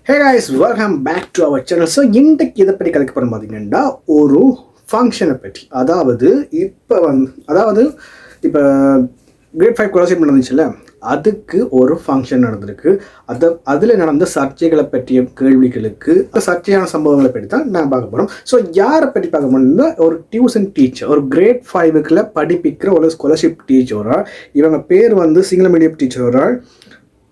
Hey guys, welcome back to our channel. So இன்றைக்கு இதை பற்றி கதைக்க போகிறோம் பார்த்தீங்கன்னா ஒரு ஃபங்க்ஷனை பற்றி இப்போ கிரேட் 5 ஸ்காலர்ஷிப் நடந்துச்சுல்ல, அதுக்கு ஒரு ஃபங்க்ஷன் நடந்திருக்கு. அதில் நடந்த சர்ச்சைகளை பற்றிய கேள்விகளுக்கு சர்ச்சையான சம்பவங்களை பற்றி தான் நான் பார்க்க போகிறோம். ஸோ யாரை பற்றி பார்க்க முடியும்னா, ஒரு டியூஷன் டீச்சர், ஒரு கிரேட் 5க்குள்ள படிப்பிக்கிற ஒரு ஸ்காலர்ஷிப் டீச்சரா. இவங்க பேர் வந்து சிங்கள மீடியம் டீச்சரா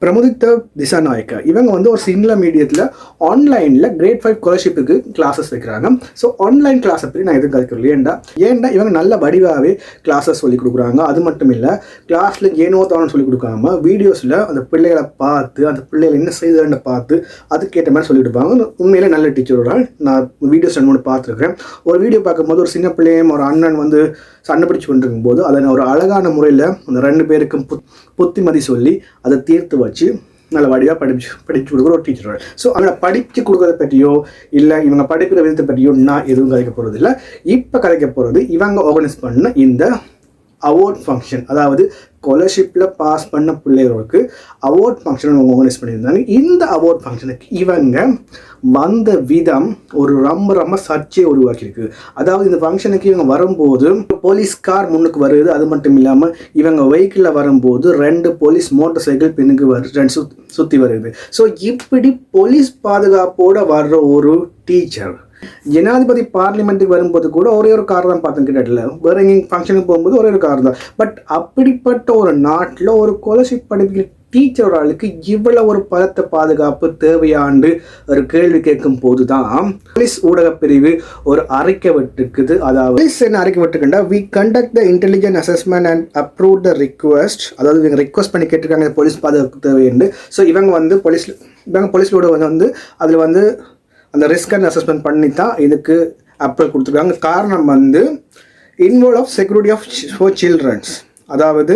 பிரமுதித்த திசாநாயக்கா. இவங்க வந்து ஒரு சிங்கள மீடியத்தில் ஆன்லைனில் கிரேட் 5 ஸ்காலர்ஷிப்புக்கு கிளாஸஸ் வைக்கிறாங்க. ஸோ ஆன்லைன் கிளாஸை பற்றி நான் எதுவும் கற்றுக்கிறேன். ஏன்டா இவங்க நல்ல வடிவாகவே கிளாஸஸ் சொல்லிக் கொடுக்குறாங்க. அது மட்டும் இல்லை, கிளாஸில் ஏனோ தானு சொல்லிக் கொடுக்காம வீடியோஸில் அந்த பிள்ளைகளை பார்த்து, அந்த பிள்ளைகளை என்ன செய்யுதுன்னு பார்த்து அதுக்கேற்ற மாதிரி சொல்லிக் கொடுப்பாங்க. உண்மையிலே நல்ல டீச்சரோட நான் வீடியோஸ் 2-3 பார்த்துருக்கேன். ஒரு வீடியோ பார்க்கும்போது ஒரு சின்ன பிள்ளையும் ஒரு அண்ணன் வந்து சண்டை பிடிச்சு கொண்டிருக்கும் போது அதை ஒரு அழகான முறையில் அந்த 2 பேருக்கும் புத்திமதி சொல்லி அதை தீர்த்து வச்சு நல்ல வடிவாக படித்து கொடுக்குற ஒரு டீச்சர். ஸோ அவங்களை படித்து கொடுக்குறத பற்றியோ இல்லை இவங்க படிக்கிற விதத்தை பற்றியோ நான் எதுவும் கதைக்க போகிறது இல்லை. இப்போ கதைக்க போகிறது இவங்க ஆர்கனைஸ் பண்ண இந்த அவார்ட் ஃபங்க்ஷன். அதாவது ஸ்காலர்ஷிப்பில் பாஸ் பண்ண பிள்ளைகளுக்கு அவார்ட் ஃபங்க்ஷன் அவங்க ஆர்கனைஸ் பண்ணியிருந்தாங்க. இந்த அவார்ட் ஃபங்க்ஷனுக்கு இவங்க வந்த விதம் ஒரு ரொம்ப சர்ச்சையை உருவாக்கியிருக்கு. அதாவது இந்த ஃபங்க்ஷனுக்கு இவங்க வரும்போது போலீஸ் கார் முன்னுக்கு வருது. அது மட்டும் இல்லாமல் இவங்க வெஹிக்கிளில் வரும்போது 2 போலீஸ் மோட்டார் சைக்கிள் பின்னுக்கு சுற்றி வருது. ஸோ இப்படி போலீஸ் பாதுகாப்போடு வர்ற ஒரு டீச்சர் ஜனாதிபதி பார்லிமெண்ட்டுக்கு வரும்போது கூட ஒரே ஒரு கார் தான் பார்த்து கிட்டல, வேற எங்கேயும் ஃபங்க்ஷனுக்கு போகும்போது ஒரே ஒரு கார் தான். பட் அப்படிப்பட்ட ஒரு நாட்டில் ஒரு ஸ்காலர்ஷிப் படிக்கிற டீச்சர் ஆளுக்கு இவ்வளவு ஒரு பலத்த பாதுகாப்பு தேவையாண்டு ஒரு கேள்வி கேட்கும் போது தான் போலீஸ் ஊடக பிரிவு ஒரு அறிக்கை விட்டுருக்குது. அதாவது போலீஸ் என்ன அறிக்கை விட்டுருக்குண்டா, we conduct the intelligent assessment and approve the request. அதாவது இவங்க ரிக்வெஸ்ட் பண்ணி கேட்டிருக்காங்க போலீஸ் பாதுகாப்பு தேவையாண்டு. ஸோ இவங்க வந்து போலீஸ் ஊடகம் வந்து அதில் வந்து அந்த ரிஸ்க் அண்ட் அசஸ்மெண்ட் பண்ணி தான் இதுக்கு அப்ரூவல் கொடுத்துருக்காங்க. காரணம் வந்து involve of security of for childrens. அதாவது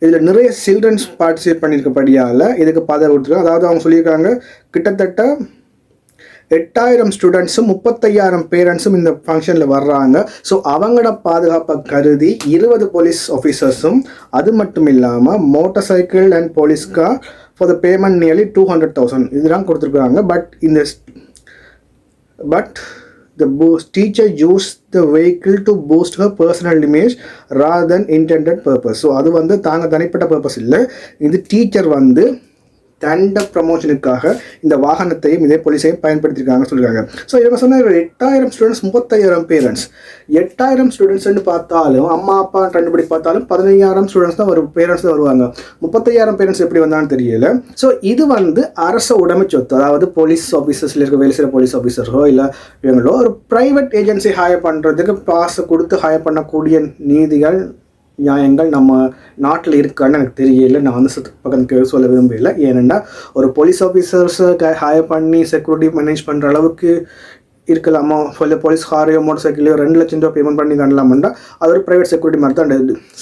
இதில் நிறைய சில்ட்ரன்ஸ் பார்ட்டிசிபேட் பண்ணியிருக்கப்படியால் இதுக்கு பாதுகாப்பு கொடுத்துருக்காங்க. அதாவது அவங்க சொல்லியிருக்காங்க கிட்டத்தட்ட 8000 ஸ்டூடெண்ட்ஸும் 35,000 பேரண்ட்ஸும் இந்த ஃபங்க்ஷனில் வர்றாங்க. ஸோ அவங்களோட பாதுகாப்பை கருதி 20 போலீஸ் ஆஃபீஸர்ஸும், அது மட்டும் இல்லாமல் motor cycle and police car for the payment nearly 200,000 இதெல்லாம் கொடுத்துருக்காங்க. But the teacher used the vehicle to boost her personal image rather than intended purpose. So அது வந்து தாங்க தனிப்பட்ட பர்பஸ் இல்லை, இது டீச்சர் வந்து தண்ட ப்ரமோஷனுக்காக இந்த வாகனத்தையும் இதே போலீஸையும் பயன்படுத்தியிருக்காங்கன்னு சொல்லியிருக்காங்க. ஸோ இவங்க சொன்ன 8000 ஸ்டூடெண்ட்ஸ் 35,000 பேரண்ட்ஸ். 8000 ஸ்டூடெண்ட்ஸ்ன்னு பார்த்தாலும் அம்மா அப்பா கண்டுபிடி பார்த்தாலும் 15,000 ஸ்டூடெண்ட்ஸ் தான் பேரண்ட்ஸ் தான் வருவாங்க. 35,000 பேரண்ட்ஸ் எப்படி வந்தான்னு தெரியல. ஸோ இது வந்து அரச உடைமை சொத்து. அதாவது போலீஸ் ஆஃபீஸர்ஸில் இருக்க வேலை செய்கிற போலீஸ் ஆஃபீஸரோ இல்லை இவங்களோ ஒரு ப்ரைவேட் ஏஜென்சி ஹையர் பண்ணுறதுக்கு காசு கொடுத்து ஹையர் பண்ணக்கூடிய நீதிகள் நியாயங்கள் நம்ம நாட்டில் இருக்கான்னு எனக்கு தெரியல. நான் வந்து பக்கத்துக்கு சொல்ல விரும்பல. ஏன்னா ஒரு போலீஸ் ஆஃபீஸர்ஸை ஹையர் பண்ணி செக்யூரிட்டி மேனேஜ் பண்ணுற அளவுக்கு இருக்கலாமா? போலீஸ் காரையோ மோட்டர் சைக்கிளையோ 2 லட்சம் ரூபா பேமெண்ட் பண்ணி காணலாம்டா, அது ஒரு ப்ரைவேட் செக்யூரிட்டி மாதிரி தான்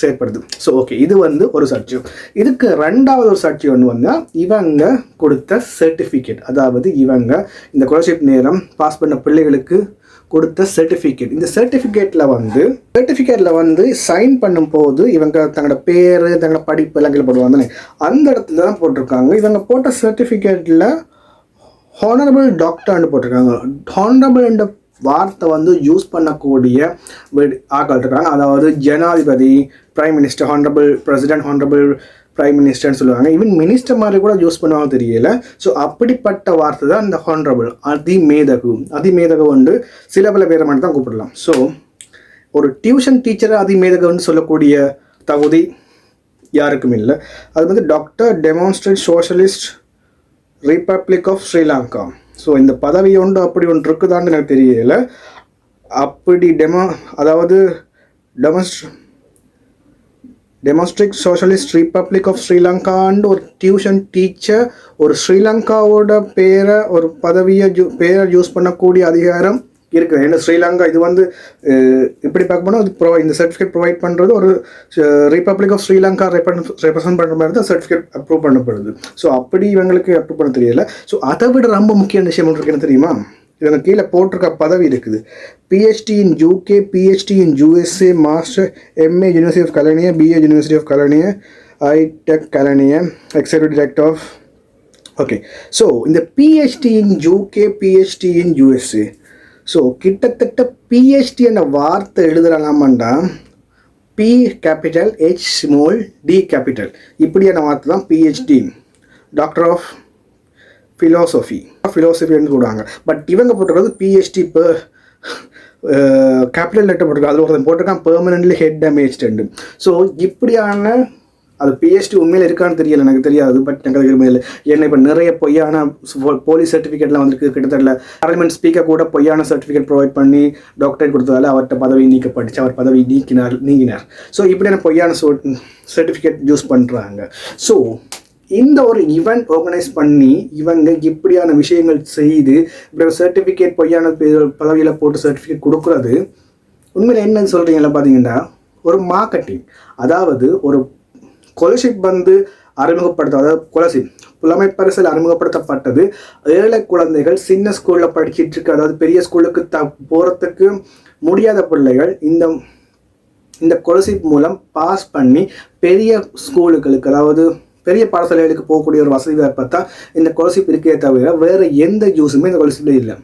செயற்படுது. ஸோ ஓகே, இது வந்து ஒரு சாட்சி. இதுக்கு 2வது ஒரு சாட்சி ஒன்று வந்தால் இவங்க கொடுத்த சர்டிஃபிகேட். அதாவது இவங்க இந்த ஸ்காலர்ஷிப் நேரம் பாஸ் பண்ண பிள்ளைகளுக்கு கொடுத்த சர்டிஃபிகேட். இந்த சர்டிஃபிகேட்டில் வந்து சைன் பண்ணும்போது இவங்க தங்களோட பேர் தங்களோட படிப்பு எல்லாம் கீழே போடுவாங்க. அந்த இடத்துல தான் போட்டிருக்காங்க. இவங்க போட்ட சர்டிஃபிகேட்டில் ஹானரபிள் டாக்டர்னு போட்டிருக்காங்க. ஹானரபிள் என்ற வார்த்தை வந்து யூஸ் பண்ணக்கூடிய ஆட்கள் இருக்காங்க. அதாவது ஜனாதிபதி, prime minister, honourable president, honourable prime மினிஸ்டர்னு சொல்லுவாங்க. ஈவன் மினிஸ்டர் மாதிரி கூட யூஸ் பண்ணுவாங்க தெரியல. ஸோ அப்படிப்பட்ட வார்த்தை தான் இந்த ஹானரபிள். அதிமேதகு வந்து சில பல பேரை மட்டும் தான் கூப்பிடலாம். ஸோ ஒரு டியூஷன் டீச்சரை அதிமேதகுன்னு சொல்லக்கூடிய தகுதி யாருக்கும் இல்லை. அது வந்து doctor demonstrate socialist republic of Sri Lanka. So இந்த பதவி ஒன்று அப்படி ஒன்று இருக்குதான்னு எனக்கு தெரியல. அப்படி அதாவது டெமான்ஸ்ட்ரேட் சோஷலிஸ்ட் ரிப்பப்ளிக் ஆஃப் ஸ்ரீலங்கான்னு ஒரு டியூஷன் டீச்சர் ஒரு ஸ்ரீலங்காவோட ஒரு பதவியை பேரை யூஸ் பண்ணக்கூடிய அதிகாரம் இருக்குது. ஏன்னா ஸ்ரீலங்கா இது வந்து இப்படி பார்க்க போனால் இந்த சர்டிஃபிகேட் ப்ரொவைட் பண்ணுறது ஒரு ரிப்பப்ளிக் ஆஃப் ஸ்ரீலங்கா ரெப்ரசன்ட் பண்ணுற மாதிரி தான் சர்டிஃபிகேட் அப்ரூவ் பண்ணப்படுது. ஸோ அப்படி இவங்களுக்கு அப்ரூவ் பண்ண தெரியல. ஸோ அதை விட ரொம்ப முக்கியமான விஷயம் ஒன்று இருக்குன்னு தெரியுமா? இவங்க கீழே போட்டிருக்க பதவி இருக்குது. PhD in UK, PhD in USA, Master, MA University of Kelaniya, BA University of Kelaniya, ITech Kelaniya, Executive Director of okay, so இந்த PhD in UK, PhD in USA, so கிட்டத்தட்ட பிஹெச்டி என்ற வார்த்தை எழுதுறாங்கமாண்டா P capital H small T capital இப்படியான வார்த்தை தான் PhD, doctor of ஃபிலோசஃபின்னு சொல்லுவாங்க. But இவங்க போட்டிருக்கிறது பிஹெச்டி இப்போ கேபிட்டல் லெட்டர் போட்டிருக்காங்க. அதில் ஒருத்தன் போட்டிருக்கான் பெர்மனன்ட்லி ஹெட் டேமேஜ்டு. ஸோ இப்படியான அது பிஹெச்டி உண்மையில் இருக்கான்னு தெரியல, எனக்கு தெரியாது. பட் எனக்கு உண்மையில் ஏன்னா இப்போ நிறைய பொய்யான போலீஸ் சர்டிஃபிகேட்லாம் வந்துருக்கு. கிட்டத்தட்ட பார்லிமெண்ட் ஸ்பீக்கர் கூட பொய்யான சர்டிஃபிகேட் ப்ரொவைட் பண்ணி டாக்டரேட் கொடுத்ததால அவர்கிட்ட பதவி நீக்கப்பட்டுச்சு, அவர் பதவி நீங்கினார். ஸோ இப்படியான பொய்யான சர்டிஃபிகேட் யூஸ் பண்ணுறாங்க. ஸோ இந்த ஒரு ஈவெண்ட் ஆர்கனைஸ் பண்ணி இவங்க இப்படியான விஷயங்கள் செய்து இப்படி சர்டிஃபிகேட் பொய்யான பதவியில் போட்டு சர்டிஃபிகேட் கொடுக்குறது உண்மையில் என்னன்னு சொல்கிறீங்களா பார்த்தீங்கன்னா ஒரு மார்க்கெட்டிங். அதாவது ஒரு ஸ்காலர்ஷிப் வந்து அதாவது ஸ்காலர்ஷிப் புலமை பரிசில் அறிமுகப்படுத்தப்பட்டது ஏழை குழந்தைகள் சின்ன ஸ்கூலில் படிச்சுட்டு இருக்கு, அதாவது பெரிய ஸ்கூலுக்கு போகிறதுக்கு முடியாத பிள்ளைகள் இந்த ஸ்காலர்ஷிப் மூலம் பாஸ் பண்ணி பெரிய ஸ்கூலுகளுக்கு, அதாவது பெரிய பாடசாலைகளுக்கு போகக்கூடிய ஒரு வசதி வாய்ப்பா இந்த ஸ்காலர்ஷிப் இருக்கே தவிர வேறு எந்த யூஸுமே இந்த ஸ்காலர்ஷிப்பில் இல்லை.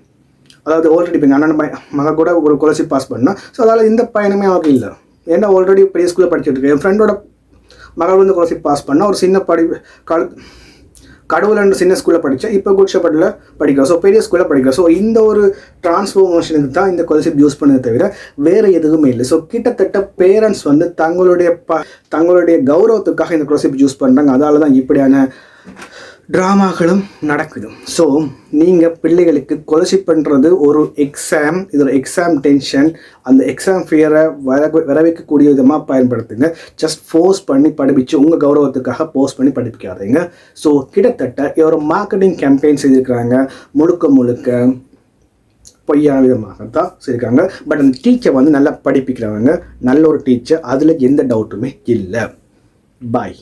அதாவது ஆல்ரெடி இப்போ அண்ணன் மக கூட ஒரு ஸ்காலர்ஷிப் பாஸ் பண்ணால், ஸோ அதால் இந்த பயணமே அவருக்கு இல்லை. ஏன்னா ஆல்ரெடி பெரிய ஸ்கூலில் படிச்சுட்டு இருக்கேன். என் ஃப்ரெண்டோட மகள் வந்து ஸ்காலர்ஷிப் பாஸ் பண்ணால் ஒரு சின்ன கடவுள் சின்ன ஸ்கூலில் படித்தேன், இப்போ குட்ஷப்பட்டில் படிக்கிறோம். ஸோ பெரிய ஸ்கூலில் படிக்கிறோம். ஸோ இந்த ஒரு டிரான்ஸ்ஃபர்மேஷனுக்கு தான் இந்த ஸ்காலர்ஷிப் யூஸ் பண்ணதை தவிர வேறு எதுவுமே இல்லை. ஸோ கிட்டத்தட்ட பேரண்ட்ஸ் வந்து தங்களுடைய கௌரவத்துக்காக இந்த ஸ்காலர்ஷிப் யூஸ் பண்ணுறாங்க. அதால் தான் இப்படியான ட்ராமாக்களும் நடக்குது. ஸோ நீங்கள் பிள்ளைகளுக்கு ஸ்காலர்ஷிப் பண்ணுறது ஒரு எக்ஸாம், இது ஒரு எக்ஸாம் டென்ஷன், அந்த எக்ஸாம் ஃபியரை வர வைக்கக்கூடிய விதமாக பயன்படுத்துங்க. ஜஸ்ட் ஃபோர்ஸ் பண்ணி படிப்பிச்சு உங்கள் கௌரவத்துக்காக போஸ்ட் பண்ணி படிப்பிக்காதீங்க. ஸோ கிட்டத்தட்ட ஒரு மார்க்கெட்டிங் கேம்பெயின் செய்திருக்கிறாங்க, முழுக்க பொய்யான விதமாக தான் செய்திருக்காங்க. பட் அந்த டீச்சர் வந்து நல்லா படிப்பிக்கிறவங்க, நல்ல ஒரு டீச்சர், அதில் எந்த டவுட்டுமே இல்லை. பாய்.